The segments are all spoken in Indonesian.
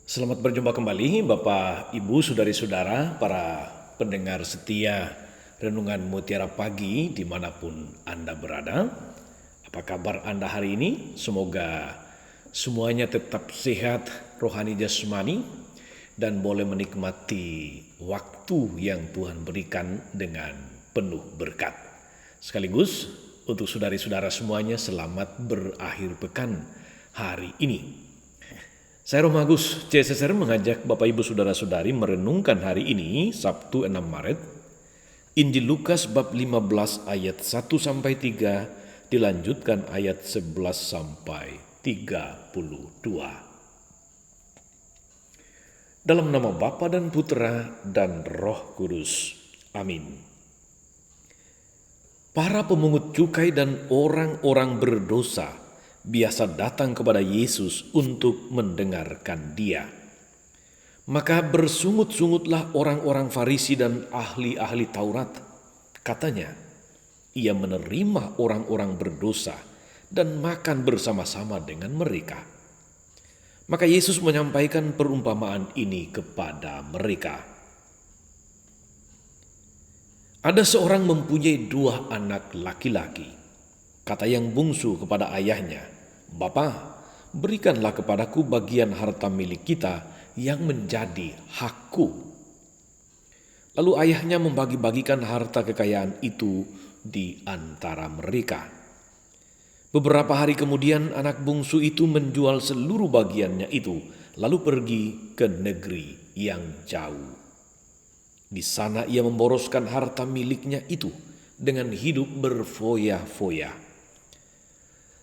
Selamat berjumpa kembali Bapak, Ibu, Saudari-saudara, para pendengar setia Renungan Mutiara Pagi dimanapun Anda berada. Apa kabar Anda hari ini? Semoga semuanya tetap sehat, rohani jasmani, dan boleh menikmati waktu yang Tuhan berikan dengan penuh berkat. Sekaligus untuk saudari-saudara semuanya selamat berakhir pekan hari ini. Saya Roh Agus CSSR mengajak Bapak Ibu Saudara-saudari merenungkan hari ini Sabtu 6 Maret Injil Lukas bab 15 ayat 1 sampai 3 dilanjutkan ayat 11 sampai 32. Dalam nama Bapa dan Putra dan Roh Kudus. Amin. Para pemungut cukai dan orang-orang berdosa biasa datang kepada Yesus untuk mendengarkan Dia. Maka bersungut-sungutlah orang-orang Farisi dan ahli-ahli Taurat. Katanya, ia menerima orang-orang berdosa dan makan bersama-sama dengan mereka. Maka Yesus menyampaikan perumpamaan ini kepada mereka. Ada seorang mempunyai 2 anak laki-laki. Kata yang bungsu kepada ayahnya, "Bapa, berikanlah kepadaku bagian harta milik kita yang menjadi hakku." Lalu ayahnya membagi-bagikan harta kekayaan itu di antara mereka. Beberapa hari kemudian anak bungsu itu menjual seluruh bagiannya itu, lalu pergi ke negeri yang jauh. Di sana ia memboroskan harta miliknya itu dengan hidup berfoya-foya.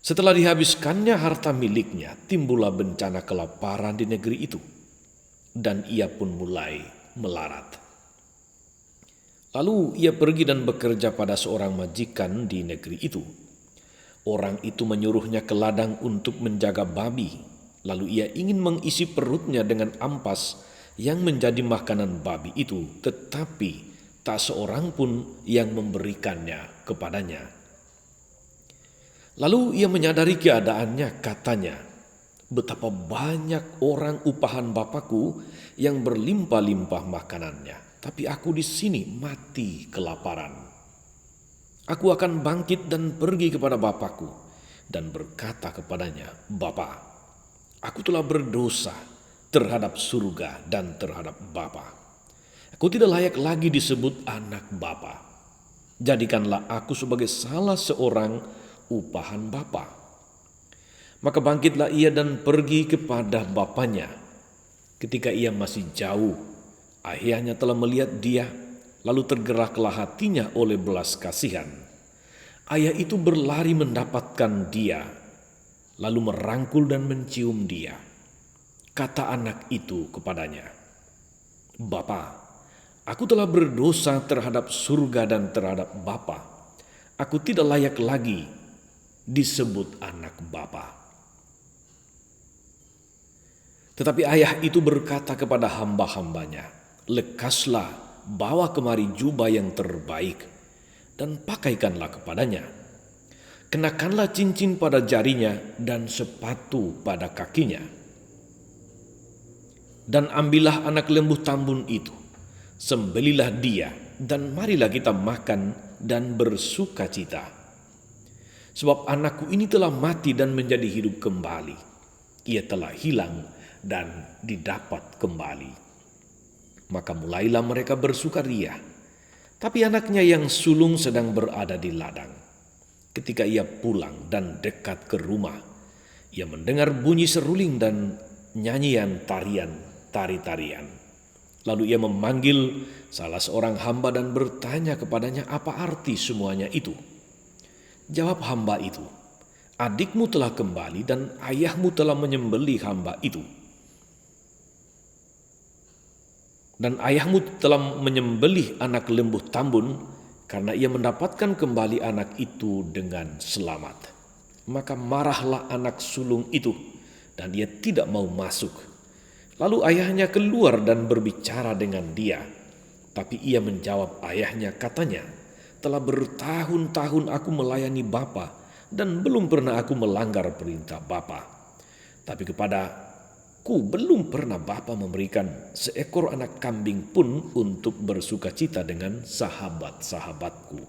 Setelah dihabiskannya harta miliknya, timbullah bencana kelaparan di negeri itu, dan ia pun mulai melarat. Lalu ia pergi dan bekerja pada seorang majikan di negeri itu. Orang itu menyuruhnya ke ladang untuk menjaga babi, lalu ia ingin mengisi perutnya dengan ampas yang menjadi makanan babi itu, tetapi tak seorang pun yang memberikannya kepadanya. Lalu ia menyadari keadaannya, katanya, "Betapa banyak orang upahan Bapakku yang berlimpah-limpah makanannya, tapi aku di sini mati kelaparan. Aku akan bangkit dan pergi kepada Bapakku dan berkata kepadanya, Bapa, aku telah berdosa terhadap surga dan terhadap Bapa. Aku tidak layak lagi disebut anak Bapa. Jadikanlah aku sebagai salah seorang upahan Bapa." Maka bangkitlah ia dan pergi kepada bapanya. Ketika ia masih jauh, ayahnya telah melihat dia, lalu tergeraklah hatinya oleh belas kasihan. Ayah itu berlari mendapatkan dia, lalu merangkul dan mencium dia. Kata anak itu kepadanya, "Bapa, aku telah berdosa terhadap surga dan terhadap Bapa. Aku tidak layak lagi disebut anak Bapa." Tetapi ayah itu berkata kepada hamba-hambanya, "Lekaslah, bawa kemari jubah yang terbaik dan pakaikanlah kepadanya. Kenakanlah cincin pada jarinya dan sepatu pada kakinya. Dan ambillah anak lembu tambun itu, sembelilah dia, dan marilah kita makan dan bersukacita. Sebab anakku ini telah mati dan menjadi hidup kembali. Ia telah hilang dan didapat kembali." Maka mulailah mereka bersukaria. Tapi anaknya yang sulung sedang berada di ladang. Ketika ia pulang dan dekat ke rumah, ia mendengar bunyi seruling dan nyanyian tari-tarian. Lalu ia memanggil salah seorang hamba dan bertanya kepadanya apa arti semuanya itu. Jawab hamba itu, "Adikmu telah kembali dan ayahmu telah menyembelih hamba itu. Dan ayahmu telah menyembelih anak lembu tambun karena ia mendapatkan kembali anak itu dengan selamat." Maka marahlah anak sulung itu dan dia tidak mau masuk. Lalu ayahnya keluar dan berbicara dengan dia. Tapi ia menjawab ayahnya, katanya, "Telah bertahun-tahun aku melayani Bapa dan belum pernah aku melanggar perintah Bapa. Tapi kepada belum pernah Bapa memberikan seekor anak kambing pun untuk bersukacita dengan sahabat-sahabatku.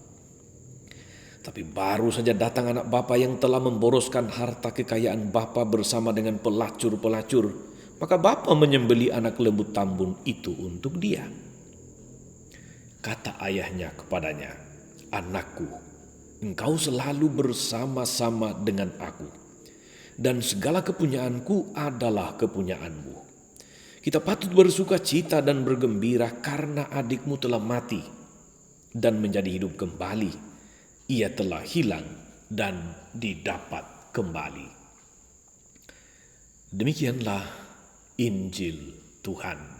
Tapi baru saja datang anak Bapa yang telah memboroskan harta kekayaan Bapa bersama dengan pelacur-pelacur, maka Bapa menyembeli anak lembu tambun itu untuk dia. Kata ayahnya kepadanya, "Anakku, engkau selalu bersama-sama dengan aku, dan segala kepunyaanku adalah kepunyaanmu. Kita patut bersuka cita dan bergembira karena adikmu telah mati dan menjadi hidup kembali. Ia telah hilang dan didapat kembali." Demikianlah Injil Tuhan.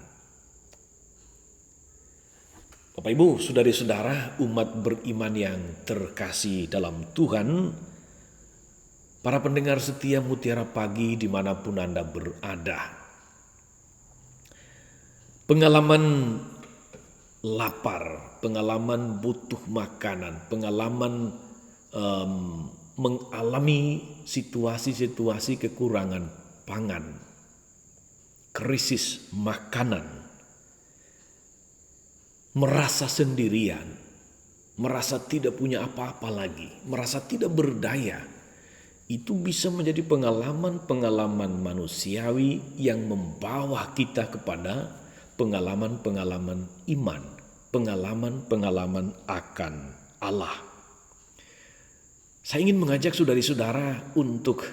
Bapak Ibu, saudari-saudara, umat beriman yang terkasih dalam Tuhan, para pendengar setia Mutiara Pagi dimanapun Anda berada. Pengalaman lapar, pengalaman butuh makanan, pengalaman mengalami situasi-situasi kekurangan pangan, krisis makanan, merasa sendirian, merasa tidak punya apa-apa lagi, merasa tidak berdaya, itu bisa menjadi pengalaman-pengalaman manusiawi yang membawa kita kepada pengalaman-pengalaman iman, pengalaman-pengalaman akan Allah. Saya ingin mengajak saudari-saudara untuk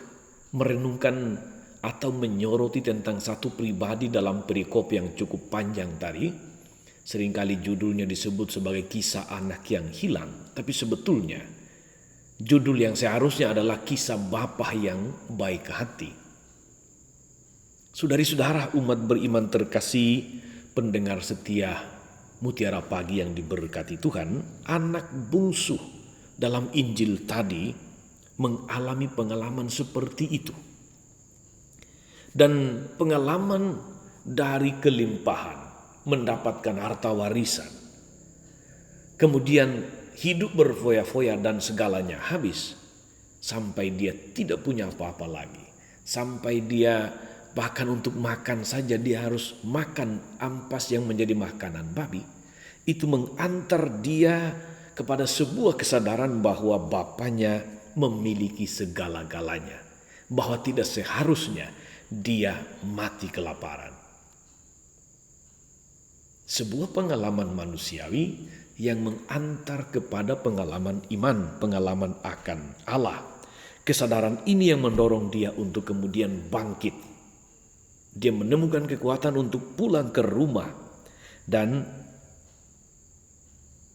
merenungkan atau menyoroti tentang satu pribadi dalam perikop yang cukup panjang tadi. Seringkali judulnya disebut sebagai kisah anak yang hilang, tapi sebetulnya judul yang seharusnya adalah kisah bapa yang baik hati. Saudari-saudara, umat beriman terkasih, pendengar setia Mutiara Pagi yang diberkati Tuhan, anak bungsu dalam Injil tadi mengalami pengalaman seperti itu. Dan pengalaman dari kelimpahan, mendapatkan harta warisan, kemudian hidup berfoya-foya dan segalanya habis, sampai dia tidak punya apa-apa lagi, sampai dia bahkan untuk makan saja dia harus makan ampas yang menjadi makanan babi. Itu mengantar dia kepada sebuah kesadaran bahwa bapaknya memiliki segala-galanya, bahwa tidak seharusnya dia mati kelaparan. Sebuah pengalaman manusiawi yang mengantar kepada pengalaman iman, pengalaman akan Allah. Kesadaran ini yang mendorong dia untuk kemudian bangkit. Dia menemukan kekuatan untuk pulang ke rumah dan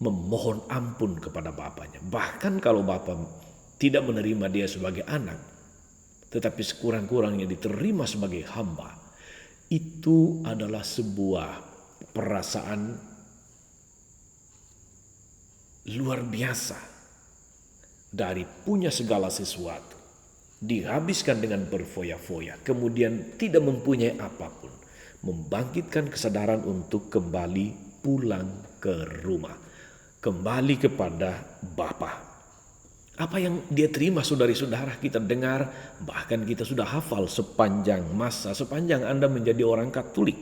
memohon ampun kepada bapaknya. Bahkan kalau bapak tidak menerima dia sebagai anak, tetapi sekurang-kurangnya diterima sebagai hamba, itu adalah sebuah perasaan luar biasa dari punya segala sesuatu, dihabiskan dengan berfoya-foya, kemudian tidak mempunyai apapun, membangkitkan kesadaran untuk kembali pulang ke rumah, kembali kepada Bapa. Apa yang dia terima, saudari-saudara, kita dengar, bahkan kita sudah hafal sepanjang masa, sepanjang Anda menjadi orang Katolik.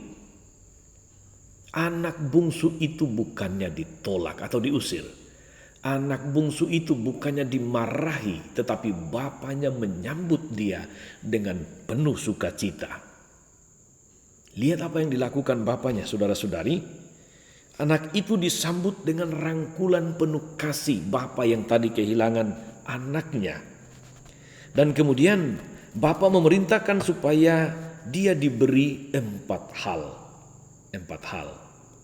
Anak bungsu itu bukannya ditolak atau diusir. Anak bungsu itu bukannya dimarahi, tetapi bapaknya menyambut dia dengan penuh sukacita. Lihat apa yang dilakukan bapaknya, saudara-saudari. Anak itu disambut dengan rangkulan penuh kasih bapa yang tadi kehilangan anaknya. Dan kemudian bapa memerintahkan supaya dia diberi 4 hal. 4 hal.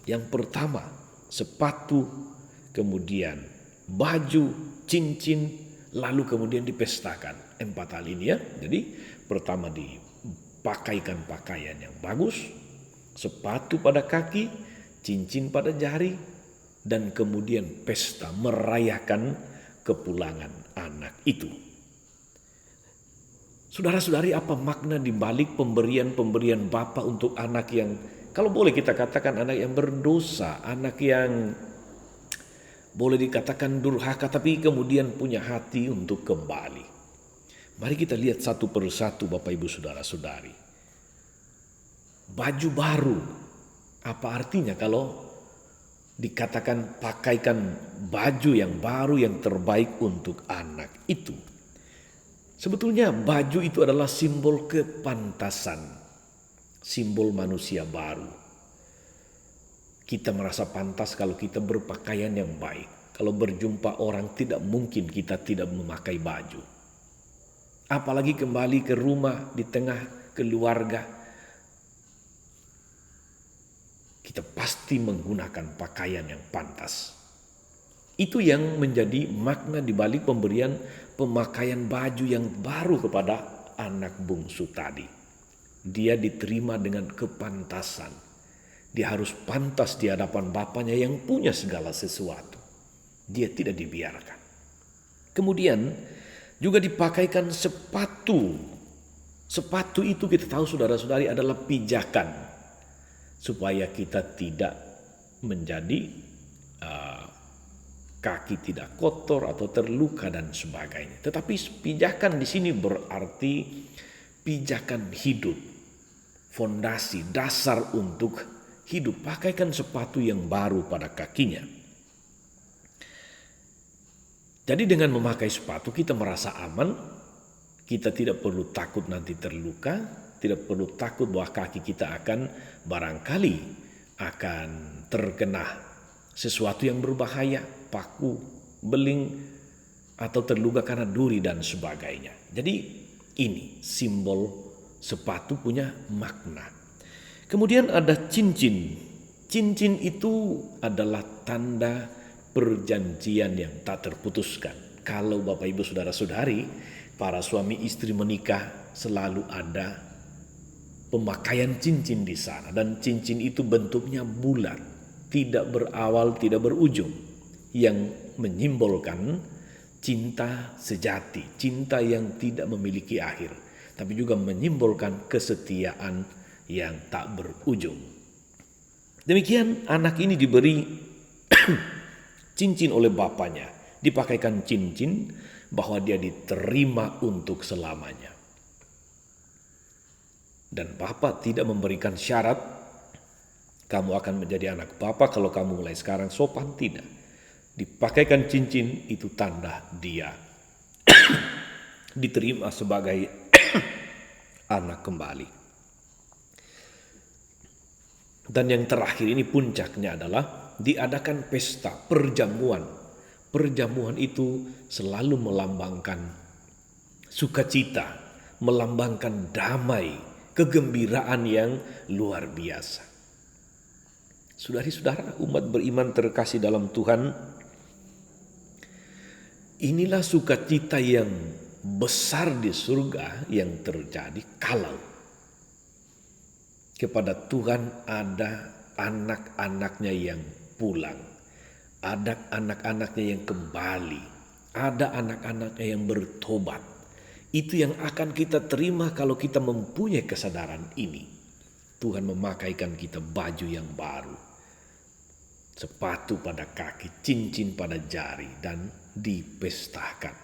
Yang pertama, sepatu, kemudian baju, cincin, lalu kemudian dipestakan. 4 hal ini ya. Jadi pertama dipakaikan pakaian yang bagus, sepatu pada kaki, cincin pada jari, dan kemudian pesta merayakan kepulangan anak itu. Saudara-saudari, apa makna di balik pemberian-pemberian Bapa untuk anak yang, kalau boleh kita katakan anak yang berdosa, anak yang boleh dikatakan durhaka, tapi kemudian punya hati untuk kembali. Mari kita lihat satu persatu Bapak Ibu Saudara-saudari. baju baru. Apa artinya kalau dikatakan pakaikan baju yang baru yang terbaik untuk anak itu? Sebetulnya baju itu adalah simbol kepantasan, simbol manusia baru. Kita merasa pantas kalau kita berpakaian yang baik. Kalau berjumpa orang tidak mungkin kita tidak memakai baju. Apalagi kembali ke rumah di tengah keluarga, kita pasti menggunakan pakaian yang pantas. Itu yang menjadi makna di balik pemberian pemakaian baju yang baru kepada anak bungsu tadi. Dia diterima dengan kepantasan. Dia harus pantas di hadapan bapaknya yang punya segala sesuatu. Dia tidak dibiarkan. Kemudian juga dipakaikan sepatu. Sepatu itu kita tahu saudara-saudari adalah pijakan. Supaya kita tidak menjadi kaki tidak kotor atau terluka dan sebagainya. Tetapi pijakan di sini berarti pijakan hidup, fondasi, dasar untuk hidup. Pakaikan sepatu yang baru pada kakinya. Jadi dengan memakai sepatu kita merasa aman, kita tidak perlu takut nanti terluka, tidak perlu takut bahwa kaki kita akan barangkali akan terkena sesuatu yang berbahaya, paku, beling, atau terluka karena duri dan sebagainya. Jadi ini simbol sepatu punya makna. Kemudian ada cincin. Cincin itu adalah tanda perjanjian yang tak terputuskan. Kalau Bapak Ibu Saudara-saudari, para suami istri menikah selalu ada pemakaian cincin di sana. Dan cincin itu bentuknya bulat. Tidak berawal, tidak berujung, yang menyimbolkan cinta sejati, cinta yang tidak memiliki akhir, tapi juga menyimbolkan kesetiaan yang tak berujung. Demikian anak ini diberi cincin oleh bapaknya, dipakaikan cincin bahwa dia diterima untuk selamanya. Dan bapak tidak memberikan syarat, kamu akan menjadi anak bapak kalau kamu mulai sekarang sopan, tidak. Dipakaikan cincin itu tanda dia diterima sebagai anak kembali. Dan yang terakhir ini puncaknya adalah diadakan pesta perjamuan. Perjamuan itu selalu melambangkan sukacita, melambangkan damai, kegembiraan yang luar biasa. Saudari-saudara, umat beriman terkasih dalam Tuhan, inilah sukacita yang besar di surga yang terjadi kalau kepada Tuhan ada anak-anaknya yang pulang, ada anak-anaknya yang kembali, ada anak-anaknya yang bertobat. Itu yang akan kita terima kalau kita mempunyai kesadaran ini. Tuhan memakaikan kita baju yang baru, sepatu pada kaki, cincin pada jari, dan dipestakan.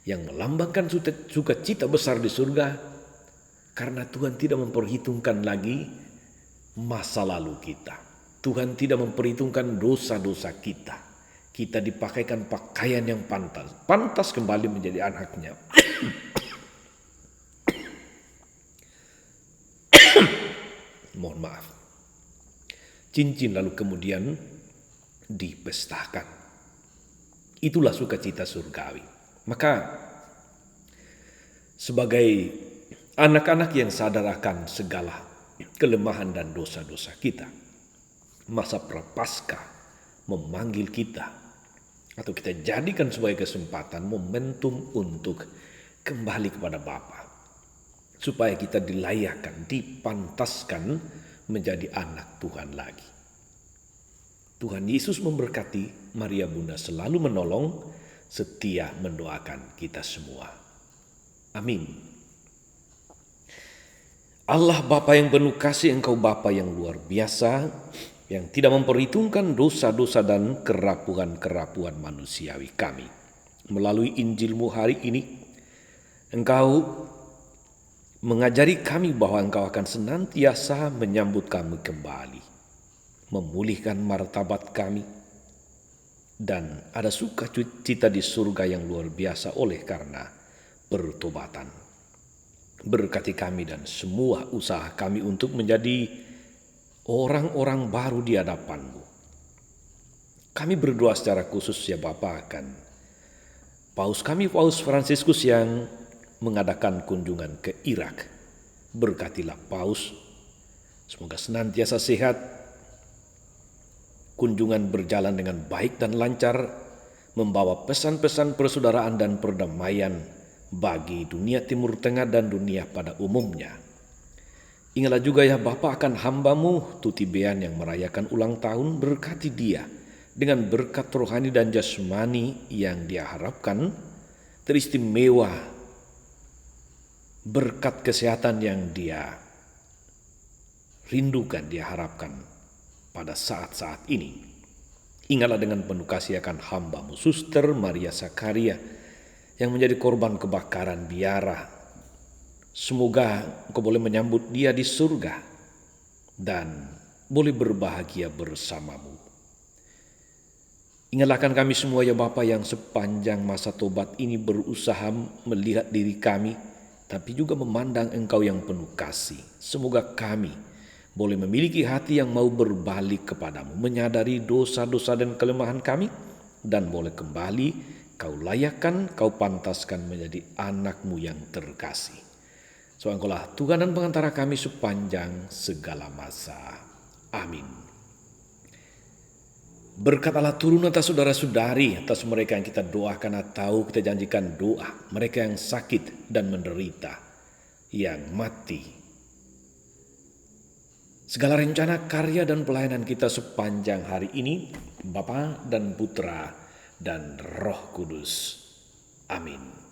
Yang melambangkan sukacita besar di surga, karena Tuhan tidak memperhitungkan lagi masa lalu kita. Tuhan tidak memperhitungkan dosa-dosa kita. Kita dipakaikan pakaian yang pantas. Pantas kembali menjadi anaknya. Mohon maaf. Cincin lalu kemudian dipestakan. Itulah sukacita surgawi. Maka sebagai anak-anak yang sadar akan segala kelemahan dan dosa-dosa kita, masa prapaskah memanggil kita, atau kita jadikan sebagai kesempatan, momentum untuk kembali kepada Bapa, supaya kita dilayakkan, dipantaskan menjadi anak Tuhan lagi. Tuhan Yesus memberkati. Maria Bunda selalu menolong, setia mendoakan kita semua. Amin. Allah Bapa yang penuh kasih, Engkau Bapa yang luar biasa, yang tidak memperhitungkan dosa-dosa dan kerapuhan-kerapuhan manusiawi kami. Melalui Injil-Mu hari ini, Engkau mengajari kami bahwa Engkau akan senantiasa menyambut kami kembali, memulihkan martabat kami, dan ada sukacita di surga yang luar biasa oleh karena pertobatan. Berkati kami dan semua usaha kami untuk menjadi orang-orang baru di hadapan-Mu. Kami berdoa secara khusus ya Bapa akan Paus kami, Paus Fransiskus yang mengadakan kunjungan ke Irak. Berkatilah Paus, semoga senantiasa sehat, kunjungan berjalan dengan baik dan lancar, membawa pesan-pesan persaudaraan dan perdamaian bagi dunia Timur Tengah dan dunia pada umumnya. Ingatlah juga ya Bapa akan hamba-Mu Tuti Bean yang merayakan ulang tahun, berkati dia dengan berkat rohani dan jasmani yang dia harapkan teristimewa, berkat kesehatan yang dia rindukan, dia harapkan pada saat-saat ini. Ingatlah dengan penuh kasih akan hamba-Mu Suster Maria Sakaria yang menjadi korban kebakaran biara. Semoga Engkau boleh menyambut dia di surga dan boleh berbahagia bersama-Mu. Ingatlah kami semua ya Bapa yang sepanjang masa tobat ini berusaha melihat diri kami, tapi juga memandang Engkau yang penuh kasih. Semoga kami boleh memiliki hati yang mau berbalik kepadamu, menyadari dosa-dosa dan kelemahan kami, dan boleh kembali Kau layakkan, Kau pantaskan menjadi anak-Mu yang terkasih. So Engkaulah Tuhan dan pengantara kami sepanjang segala masa. Amin. Berkat Allah turun atas saudara-saudari, atas mereka yang kita doakan atau kita janjikan doa, mereka yang sakit dan menderita, yang mati. Segala rencana, karya dan pelayanan kita sepanjang hari ini, Bapa dan Putra dan Roh Kudus. Amin.